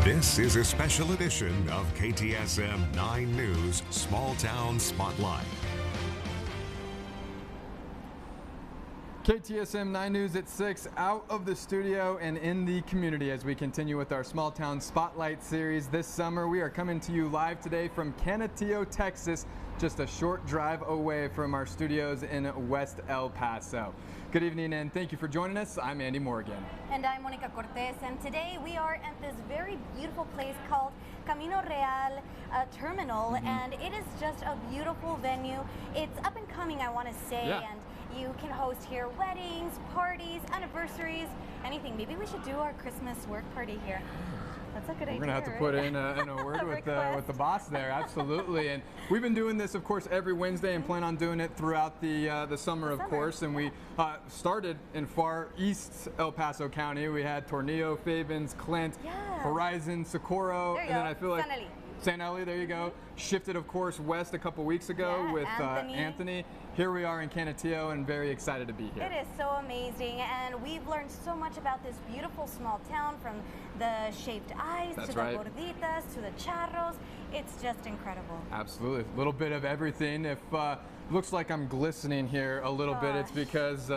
This is a special edition of KTSM 9 News Small Town Spotlight. KTSM 9 News at 6, out of the studio and in the community as we continue with our Small Town Spotlight series this summer. We are coming to you live today from Canutillo, Texas, just a short drive away from our studios in West El Paso. Good evening and thank you for joining us. I'm Andy Morgan. And I'm Monica Cortez, and today we are at this very beautiful place called Camino Real Terminal, and it is just a beautiful venue. It's up and coming, I want to say, and you can host here weddings, parties, anniversaries, anything. Maybe we should do our Christmas work party here. That's a good idea. We're gonna have to put in a word with the boss there, absolutely. And we've been doing this, of course, every Wednesday, and plan on doing it throughout the summer, of course. And we started in far east El Paso County. We had Tornillo, Fabens, Clint, Horizon, Socorro, and then I feel like San Eli, there you go. Shifted, of course, west a couple weeks ago with Anthony. Here we are in Canutillo and very excited to be here. It is so amazing, and we've learned so much about this beautiful small town, from the shaved ice to the gorditas to the charros. It's just incredible. Absolutely. A little bit of everything. If looks like I'm glistening here a little bit, it's because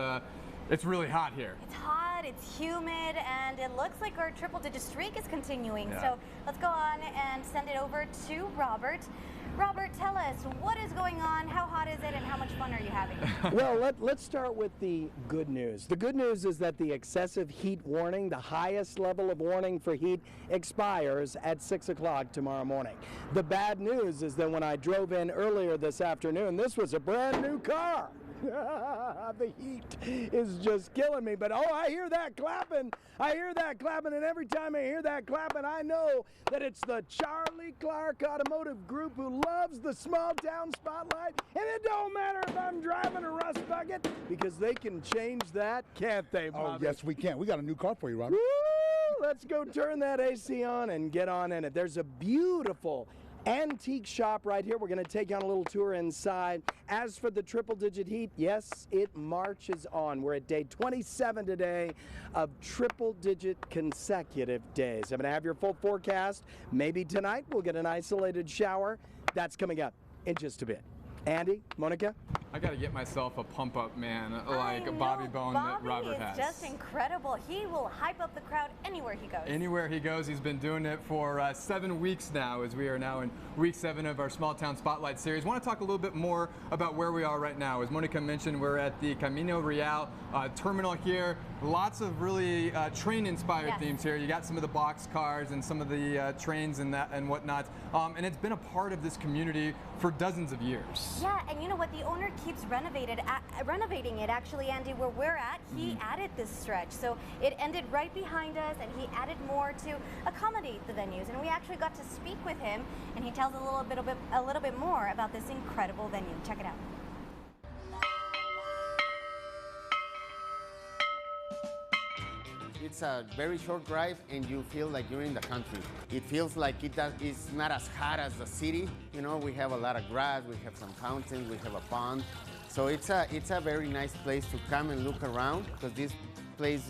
it's really hot here. It's hot, it's humid, and it looks like our triple-digit streak is continuing. So let's go on and send it over to Robert. Robert, tell us, what is going on, how hot is it, and how much fun are you having? Well, let's start with the good news. The good news is that the excessive heat warning, the highest level of warning for heat, expires at 6 o'clock tomorrow morning. The bad news is that when I drove in earlier this afternoon, this was a brand new car. The heat is just killing me, but I hear that clapping. I hear that clapping, and every time I hear that clapping, I know that it's the Charlie Clark Automotive Group who loves the small town spotlight, and it don't matter if I'm driving a rust bucket, because they can change that, can't they, Bobby? Oh, yes, we can. We got a new car for you, Robert. Woo! Let's go turn that AC on and get on in it. There's a beautiful antique shop right here. We're going to take you on a little tour inside. As for the triple-digit heat, yes, it marches on. We're at day 27 today of triple-digit consecutive days. I'm going to have your full forecast. Maybe tonight we'll get an isolated shower. That's coming up in just a bit. Andy, Monica? I got to get myself a pump-up man like a Bobby Bone that Robert has. Bobby is just incredible. He will hype up the crowd anywhere he goes. Anywhere he goes. He's been doing it for 7 weeks now, as we are now in week 7 of our Small Town Spotlight series. I want to talk a little bit more about where we are right now. As Monica mentioned, we're at the Camino Real terminal here. Lots of really train-inspired themes here. You got some of the box cars and some of the trains and that and whatnot. And it's been a part of this community for dozens of years. Yeah, and you know what? The owner keeps renovating it. Actually, Andy, where we're at, he added this stretch. So it ended right behind us, and he added more to accommodate the venues. And we actually got to speak with him, and he tells a little bit more about this incredible venue. Check it out. It's a very short drive, and you feel like you're in the country. It feels like it's not as hot as the city. You know, we have a lot of grass, we have some fountains, we have a pond. So it's a very nice place to come and look around, because this place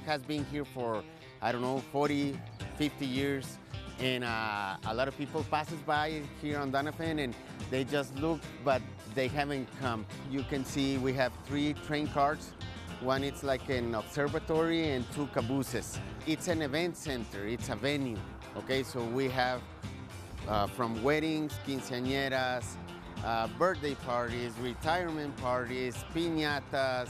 has been here for, I don't know, 40, 50 years. And a lot of people passes by here on Doniphan, and they just look, but they haven't come. You can see we have 3 train cars. One is like an observatory and 2 cabooses. It's an event center, it's a venue, okay? So we have from weddings, quinceañeras, birthday parties, retirement parties, piñatas,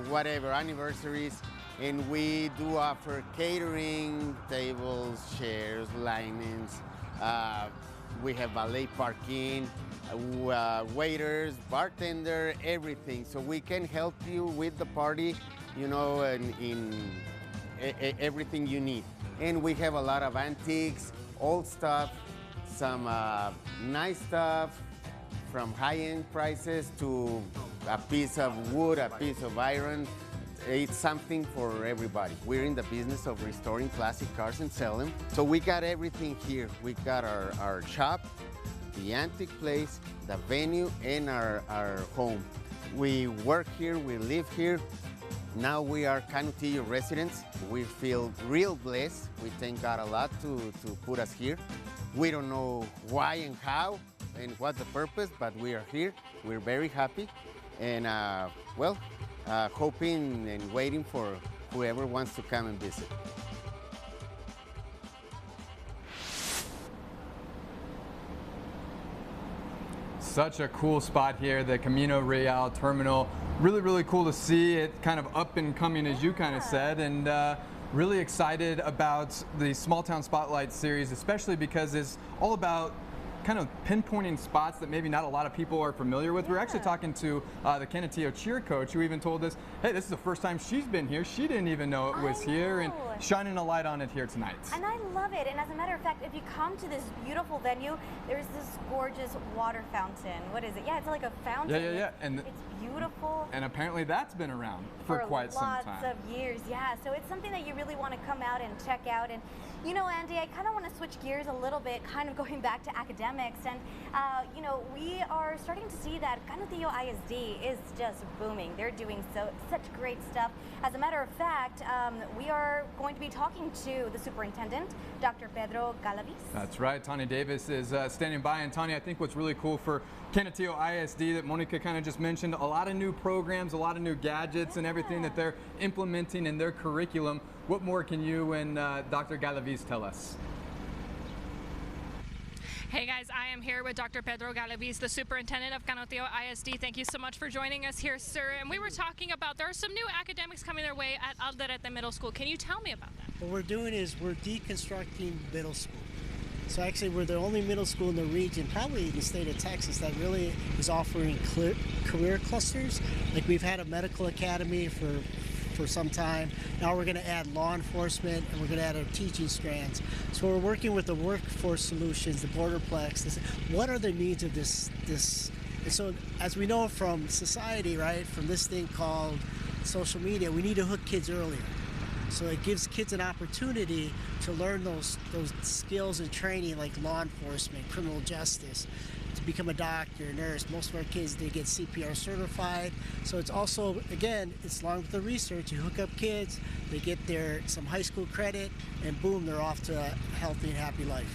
whatever, anniversaries. And we do offer catering, tables, chairs, linens. We have valet parking, waiters, bartender, everything. So we can help you with the party, you know, in everything you need. And we have a lot of antiques, old stuff, some nice stuff, from high-end prices to a piece of wood, a piece of iron. It's something for everybody. We're in the business of restoring classic cars and sell them. So we got everything here. We got our shop, the antique place, the venue, and our home. We work here, we live here. Now we are Canutillo residents. We feel real blessed. We thank God a lot to put us here. We don't know why and how and what's the purpose, but we are here. We're very happy and hoping and waiting for whoever wants to come and visit. Such a cool spot here, the Camino Real terminal. Really, really cool to see it kind of up and coming, as you kind of said, and really excited about the Small Town Spotlight series, especially because it's all about kind of pinpointing spots that maybe not a lot of people are familiar with. We're actually talking to the Canutillo cheer coach, who even told us, hey, this is the first time she's been here. She didn't even know it was here, and shining a light on it here tonight. And I love it. And as a matter of fact, if you come to this beautiful venue, there's this gorgeous water fountain. What is it? Yeah, it's like a fountain. Yeah. And it's beautiful. And apparently that's been around for quite some time. Lots of years, yeah. So it's something that you really want to come out and check out. And you know, Andy, I kind of want to switch gears a little bit, kind of going back to academics. And, you know, we are starting to see that Canutillo ISD is just booming. They're doing such great stuff. As a matter of fact, we are going to be talking to the superintendent, Dr. Pedro Galaviz. That's right. Tanya Davis is standing by. And Tanya, I think what's really cool for Canutillo ISD that Monica kind of just mentioned, a lot of new programs, a lot of new gadgets and everything that they're implementing in their curriculum. What more can you and Dr. Galaviz tell us? Hey guys, I am here with Dr. Pedro Galaviz, the superintendent of Canutillo ISD. Thank you so much for joining us here, sir. And we were talking about there are some new academics coming their way at Alderete Middle School. Can you tell me about that? What we're doing is we're deconstructing middle school. So actually we're the only middle school in the region, probably in the state of Texas, that really is offering career clusters. Like we've had a medical academy for some time. Now we're going to add law enforcement and we're going to add our teaching strands. So we're working with the workforce solutions, the borderplex. What are the needs of this? And so as we know from society, right, from this thing called social media, we need to hook kids earlier. So it gives kids an opportunity to learn those skills and training like law enforcement, criminal justice, to become a doctor, a nurse. Most of our kids, they get CPR certified. So it's also, again, it's along with the research. You hook up kids, they get some high school credit, and boom, they're off to a healthy and happy life.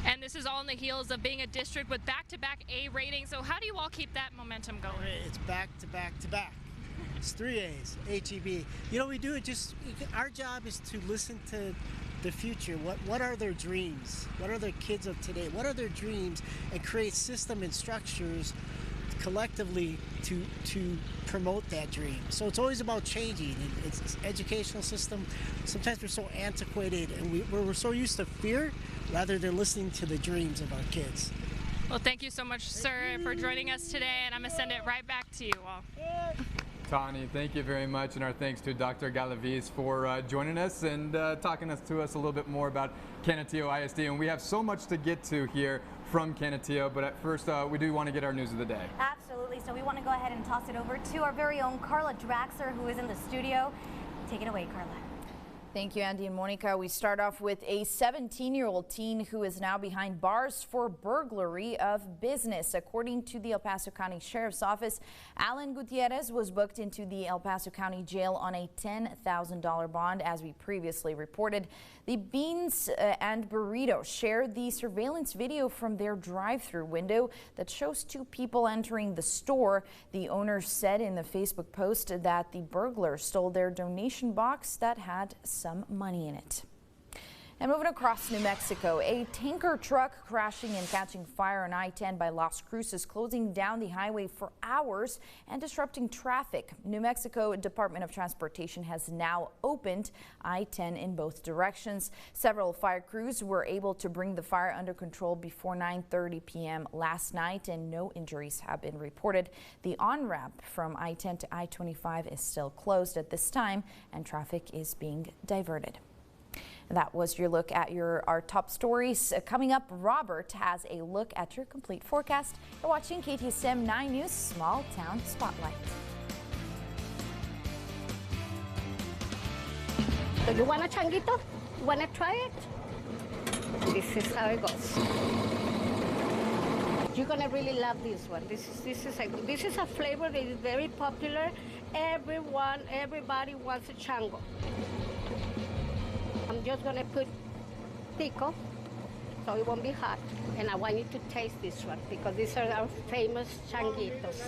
And this is all in the heels of being a district with back-to-back A ratings. So how do you all keep that momentum going? It's back-to-back-to-back. It's 3 A's, HEB. You know, we do it our job is to listen to the future. What are their dreams? What are the kids of today? What are their dreams? And create system and structures collectively to promote that dream. So it's always about changing. It's educational system. Sometimes we're so antiquated and we're so used to fear rather than listening to the dreams of our kids. Well, thank you so much, sir, for joining us today, and I'm going to send it right back to you all. Tani, thank you very much, and our thanks to Dr. Galaviz for joining us and talking to us a little bit more about Canutillo ISD. And we have so much to get to here from Canutillo, but at first we do want to get our news of the day. Absolutely, so we want to go ahead and toss it over to our very own Carla Draxler, who is in the studio. Take it away, Carla. Thank you, Andy and Monica. We start off with a 17-year-old teen who is now behind bars for burglary of business. According to the El Paso County Sheriff's Office, Alan Gutierrez was booked into the El Paso County Jail on a $10,000 bond, as we previously reported. The Beans and Burrito shared the surveillance video from their drive-through window that shows two people entering the store. The owner said in the Facebook post that the burglar stole their donation box that had some money in it. And moving across New Mexico, a tanker truck crashing and catching fire on I-10 by Las Cruces, closing down the highway for hours and disrupting traffic. New Mexico Department of Transportation has now opened I-10 in both directions. Several fire crews were able to bring the fire under control before 9:30 p.m. last night, and no injuries have been reported. The on-ramp from I-10 to I-25 is still closed at this time, and traffic is being diverted. That was your look at our top stories. Coming up, Robert has a look at your complete forecast. You're watching KTSM 9 News Small Town Spotlight. Do you want a changuito? You want to try it? This is how it goes. You're gonna really love this one. This is a flavor that is very popular, everybody wants a chango. I'm just gonna put pico so it won't be hot. And I want you to taste this one because these are our famous changuitos.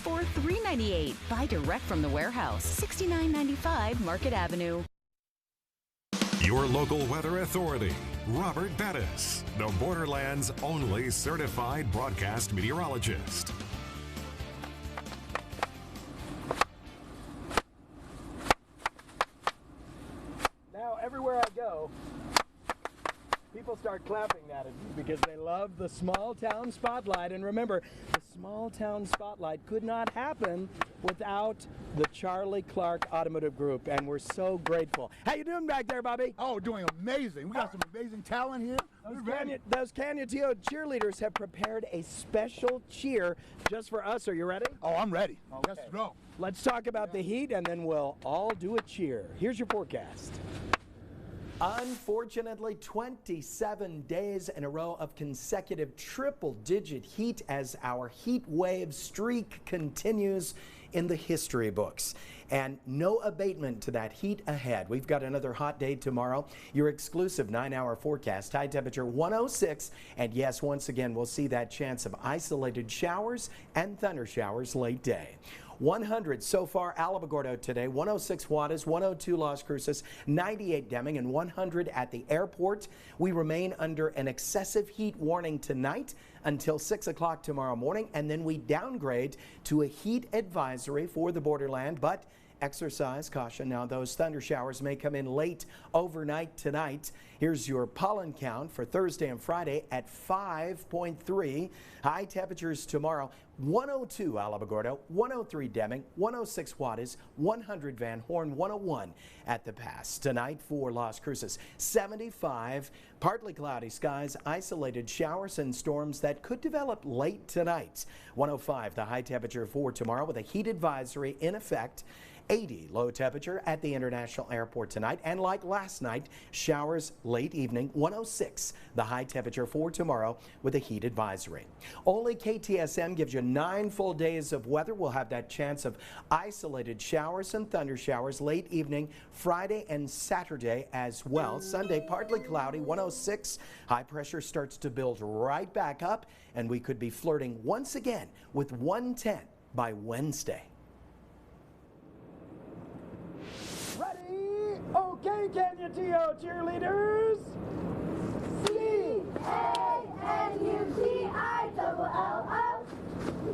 For $3.98. Buy direct from the warehouse. $69.95 Market Avenue. Your local weather authority, Robert Bettis, the Borderlands' only certified broadcast meteorologist. Now, everywhere I go, people start clapping at it because they love the small town spotlight. And remember, the small town spotlight could not happen without the Charlie Clark Automotive Group, and we're so grateful. How you doing back there, Bobby? Oh, doing amazing. We got some amazing talent here. Those Canutillo cheerleaders have prepared a special cheer just for us. Are you ready? Oh, I'm ready. Okay. Let's go. Let's talk about the heat, and then we'll all do a cheer. Here's your forecast. Unfortunately, 27 days in a row of consecutive triple-digit heat as our heat wave streak continues in the history books. And no abatement to that heat ahead. We've got another hot day tomorrow. Your exclusive 9-hour forecast, high temperature 106. And yes, once again, we'll see that chance of isolated showers and thunder showers late day. 100 so far Alamogordo today, 106 Juarez, 102 Las Cruces, 98 Deming, and 100 at the airport. We remain under an excessive heat warning tonight until 6 o'clock tomorrow morning, and then we downgrade to a heat advisory for the borderland, but exercise caution. Now, those thunder showers may come in late overnight tonight. Here's your pollen count for Thursday and Friday at 5.3. High temperatures tomorrow: 102 Alamogordo, 103 Deming, 106 Juarez, 100 Van Horn, 101 at the Pass. Tonight for Las Cruces, 75, partly cloudy skies, isolated showers and storms that could develop late tonight. 105 the high temperature for tomorrow with a heat advisory in effect. 80 low temperature at the International Airport tonight, and like last night, showers late evening. 106 the high temperature for tomorrow with a heat advisory. Only KTSM gives you 9 full days of weather. We'll have that chance of isolated showers and thunder showers late evening Friday and Saturday as well. Sunday partly cloudy, 106. High pressure starts to build right back up, and we could be flirting once again with 110 by Wednesday. Okay, Canutillo cheerleaders. C-A-N-U-T-I-double-L-O.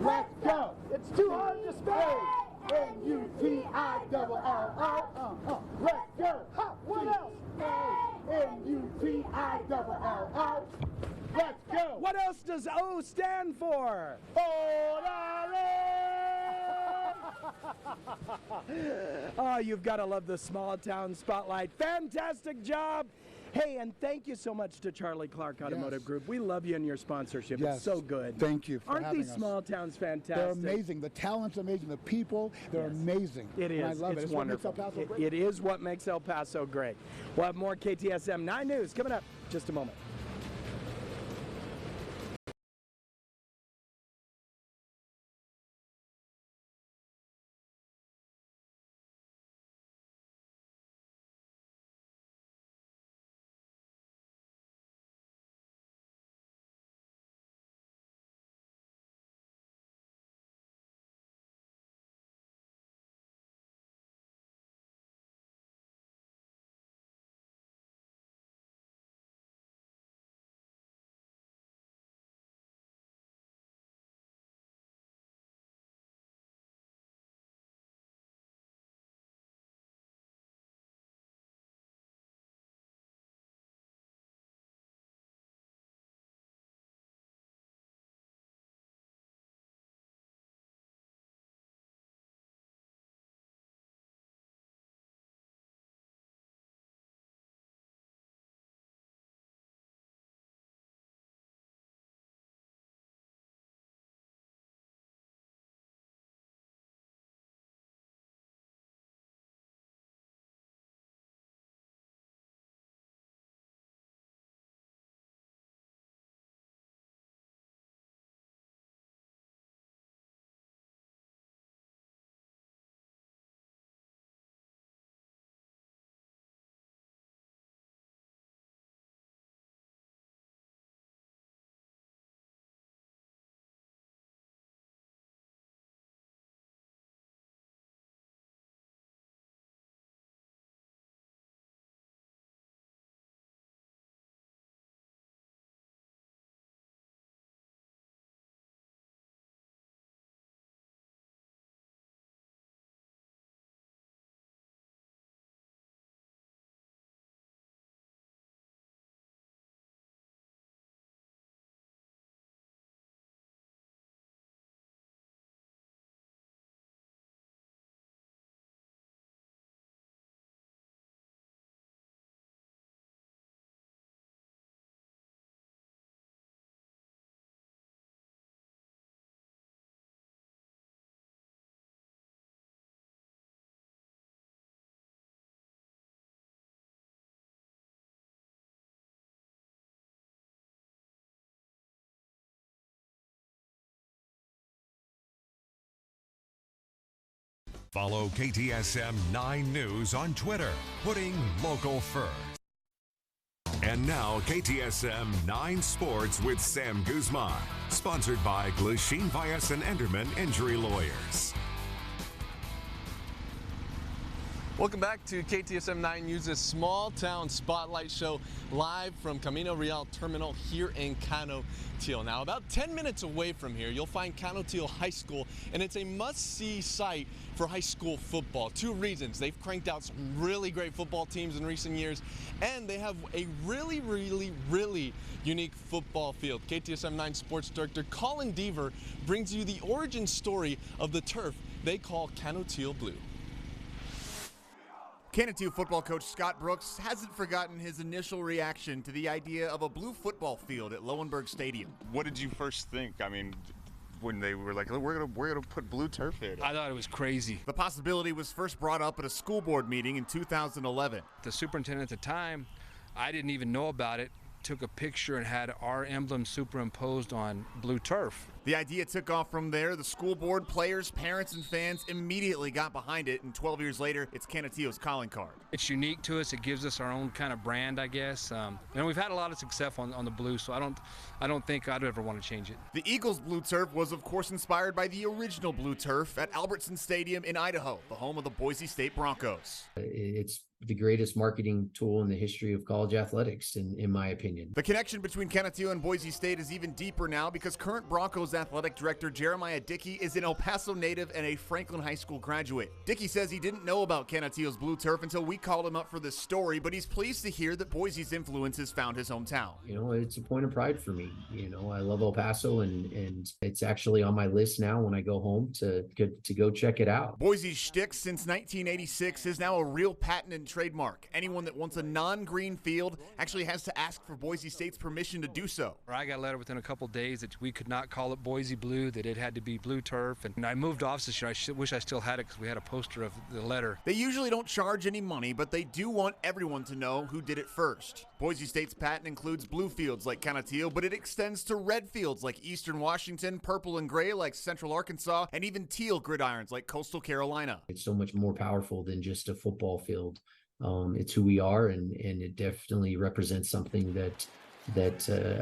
Let's go. It's too hard to spell. N-U-T-I-double-L-O. Let's go. Ha, what else? N-U-T-I-double-L-O. Let's go. What else does O stand for? Oh, you've got to love the small town spotlight. Fantastic job. Hey, and thank you so much to Charlie Clark Automotive Group. We love you and your sponsorship. Yes. It's so good. Thank you for Aren't having these us. small towns fantastic? They're amazing. The talent's amazing. The people, they're amazing. It is. And I love it's it. wonderful. What makes El Paso great. It is what makes El Paso great. We'll have more KTSM 9 News coming up in just a moment. Follow KTSM 9 News on Twitter, putting local first. And now KTSM 9 Sports with Sam Guzman, sponsored by Glasheen Vyas and Enderman Injury Lawyers. Welcome back to KTSM 9 News' Small Town Spotlight Show, live from Camino Real Terminal here in Canutillo. Now, about 10 minutes away from here, you'll find Canutillo High School, and it's a must-see site for high school football. Two reasons: they've cranked out some really great football teams in recent years, and they have a really unique football field. KTSM 9 Sports Director Colin Deaver brings you the origin story of the turf they call Canutillo Blue. Canutillo football coach Scott Brooks hasn't forgotten his initial reaction to the idea of a blue football field at Lowenberg Stadium. What did you first think? I mean, when they were like, we're gonna put blue turf here. I thought it was crazy. The possibility was first brought up at a school board meeting in 2011. The superintendent at the time, I didn't even know about it, took a picture and had our emblem superimposed on blue turf. The idea took off from there. The school board, players, parents, and fans immediately got behind it, and 12 years later, it's Canutillo's calling card. It's unique to us. It gives us our own kind of brand, I guess. And we've had a lot of success on the blue, so I don't think I'd ever want to change it. The Eagles' blue turf was, of course, inspired by the original blue turf at Albertson Stadium in Idaho, the home of the Boise State Broncos. It's the greatest marketing tool in the history of college athletics, in my opinion. The connection between Canutillo and Boise State is even deeper now because current Broncos athletic director Jeremiah Dickey is an El Paso native and a Franklin High School graduate. Dickey says he didn't know about Canutillo's blue turf until we called him up for this story, but he's pleased to hear that Boise's influence has found his hometown. You know, it's a point of pride for me. You know, I love El Paso, and it's actually on my list now when I go home to go check it out. Boise's shtick since 1986 is now a real patent and trademark. Anyone that wants a non-green field actually has to ask for Boise State's permission to do so. I got a letter within a couple days that we could not call it Boise Blue, that it had to be blue turf. And I moved offices this year. I wish I still had it because we had a poster of the letter. They usually don't charge any money, but they do want everyone to know who did it first. Boise State's patent includes blue fields like Canutillo, but it extends to red fields like Eastern Washington, purple and gray like Central Arkansas, and even teal gridirons like Coastal Carolina. It's so much more powerful than just a football field. It's who we are, and it definitely represents something that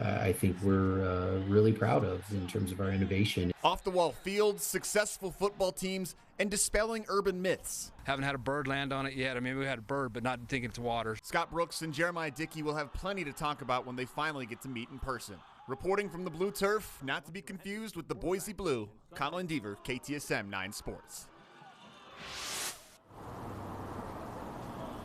I think we're really proud of in terms of our innovation. Off-the-wall fields, successful football teams, and dispelling urban myths. Haven't had a bird land on it yet. I mean, we had a bird, but not thinking it's water. Scott Brooks and Jeremiah Dickey will have plenty to talk about when they finally get to meet in person. Reporting from the blue turf, not to be confused with the Boise Blue, Colin Deaver, KTSM 9 Sports.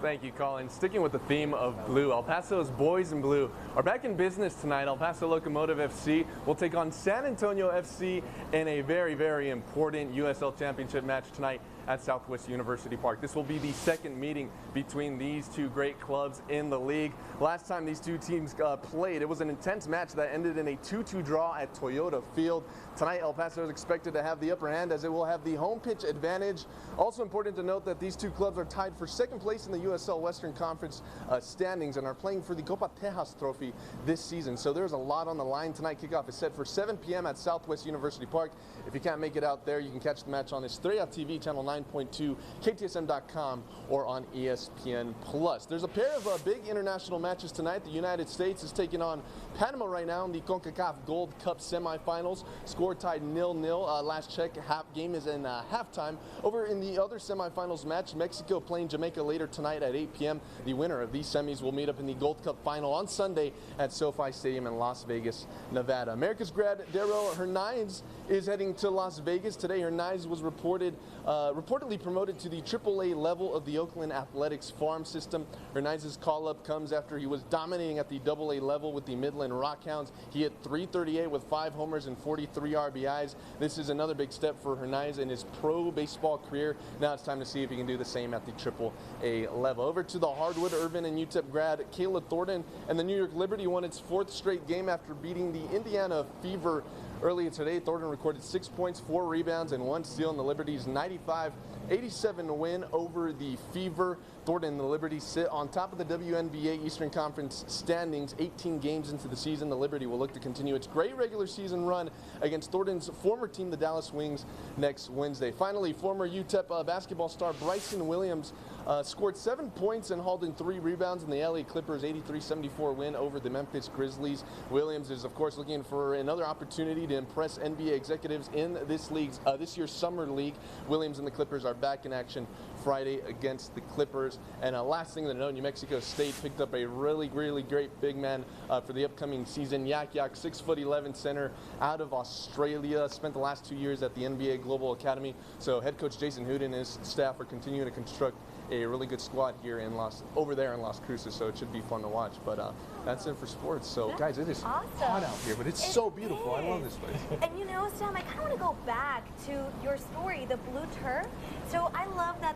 Thank you, Colin. Sticking with the theme of blue, El Paso's Boys in Blue are back in business tonight. El Paso Locomotive FC will take on San Antonio FC in a very important USL Championship match tonight at Southwest University Park. This will be the second meeting between these two great clubs in the league. Last time these two teams played, it was an intense match that ended in a 2-2 draw at Toyota Field. Tonight, El Paso is expected to have the upper hand as it will have the home pitch advantage. Also important to note that these two clubs are tied for second place in the USL Western Conference standings and are playing for the Copa Tejas Trophy this season. So there's a lot on the line tonight. Kickoff is set for 7 p.m. at Southwest University Park. If you can't make it out there, you can catch the match on Estrella TV, channel 9.2, KTSM.com, or on ESPN+. There's a pair of big international matches tonight. The United States is taking on Panama right now in the CONCACAF Gold Cup semifinals. Score tied 0-0. Last check, game is in halftime. Over in the other semifinals match, Mexico playing Jamaica later tonight at 8 p.m. The winner of these semis will meet up in the Gold Cup final on Sunday at SoFi Stadium in Las Vegas, Nevada. America's grad Daryl Hernaiz is heading to Las Vegas today. Hernaiz was reportedly promoted to the AAA level of the Oakland Athletics farm system. Hernaiz's call-up comes after he was dominating at the AA level with the Midland Rockhounds. He hit .338 with 5 homers and 43 RBIs. This is another big step for Hernaiz in his pro baseball career. Now it's time to see if he can do the same at the AAA level. Over to the Hardwood, Urban and UTEP grad Kayla Thornton and the New York Liberty won its 4th straight game after beating the Indiana Fever earlier today. Thornton recorded 6 points, 4 rebounds, and 1 steal in the Liberty's 95-87 win over the Fever. Thornton and the Liberty sit on top of the WNBA Eastern Conference standings 18 games into the season. The Liberty will look to continue its great regular season run against Thornton's former team, the Dallas Wings, next Wednesday. Finally, former UTEP basketball star Bryson Williams scored 7 points and hauled in 3 rebounds in the LA Clippers' 83-74 win over the Memphis Grizzlies. Williams is, of course, looking for another opportunity to impress NBA executives in this year's summer league. Williams and the Clippers are back in action Friday against the Clippers. And last thing to know, New Mexico State picked up a really great big man for the upcoming season. Yak, 6'11" center out of Australia. Spent the last 2 years at the NBA Global Academy. So head coach Jason Hood and his staff are continuing to construct a really good squad here over there in Las Cruces, so it should be fun to watch. But that's it for sports. So guys, it is hot out here, but it's so beautiful. I love this place. And you know, Sam, I kind of want to go back to your story, the blue turf. So I love that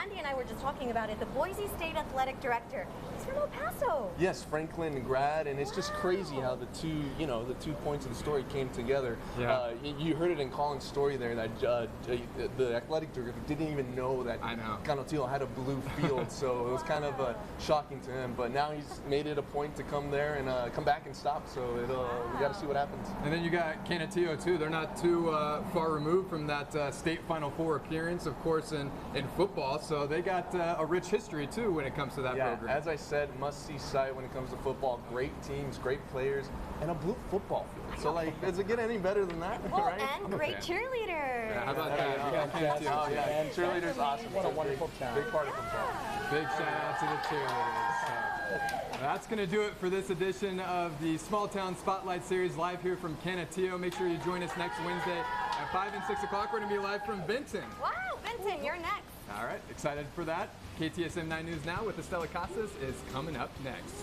Andy and I were just talking about it, the Boise State athletic director is from El Paso. Yes, Franklin grad, and it's just crazy how the two points of the story came together. Yeah. You heard it in Colin's story there that the athletic director didn't even know that Canutillo had a blue field, so it was kind of shocking to him. But now he's made it a point to come there and come back and stop. So we got to see what happens. And then you got Canutillo too. They're not too far removed from that state Final Four appearance, of course, in football. So they got a rich history too when it comes to that program. As I said, must-see sight when it comes to football. Great teams, great players, and a blue football field. So does it get any better than that? Well, right? and great cheerleaders. Yeah, how about that? And cheerleaders, awesome. What a wonderful town. Big part of football. Big shout out to the cheerleaders. So, that's going to do it for this edition of the Small Town Spotlight Series live here from Canutillo. Make sure you join us next Wednesday at 5 and 6 o'clock. We're going to be live from Benton. Wow, Benton, you're next. All right, excited for that. KTSM 9 News Now with Estela Casas is coming up next.